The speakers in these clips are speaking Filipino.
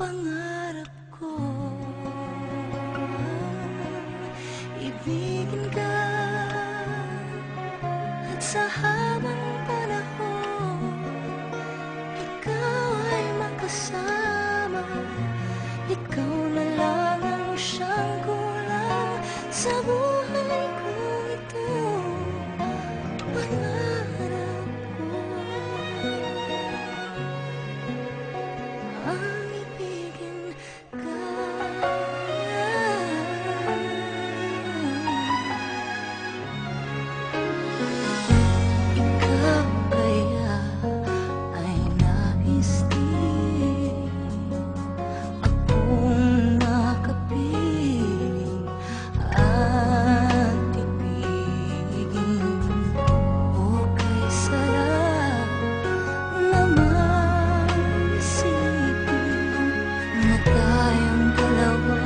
Pangarap ko ibigin ka, at sa habang panahon ikaw ay makasama. Ikaw na lang ang siyang kulang sa buhay kong ito. Pangarap ko ang ibigin ka. Ikaw kaya ay nais din akong makapiling at ibigin. O kay sarap naman isipin na tayong dalawa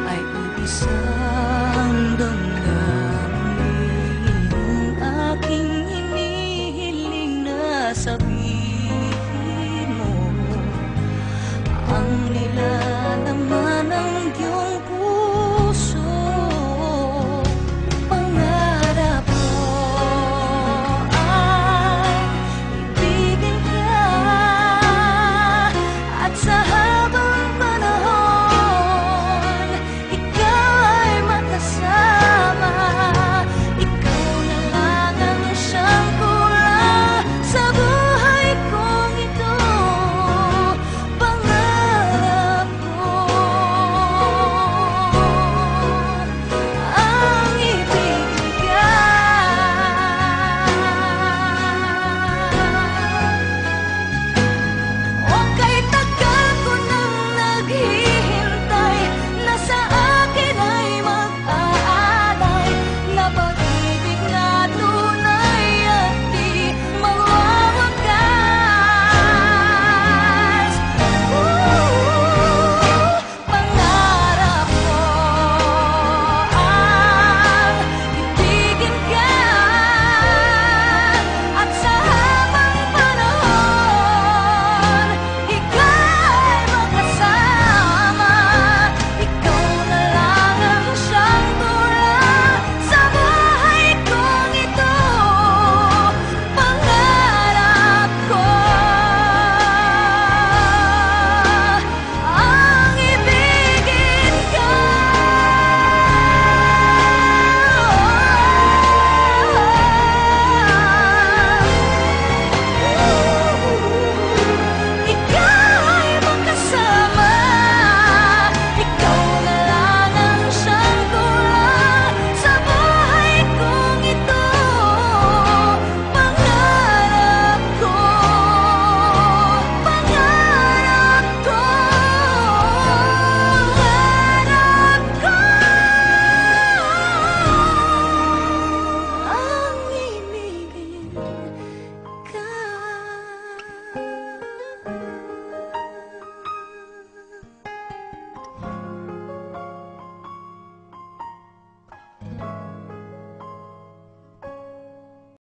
ay isang damdamin. Aking hinihiling na sabihin mo ang nilalaman ng iyong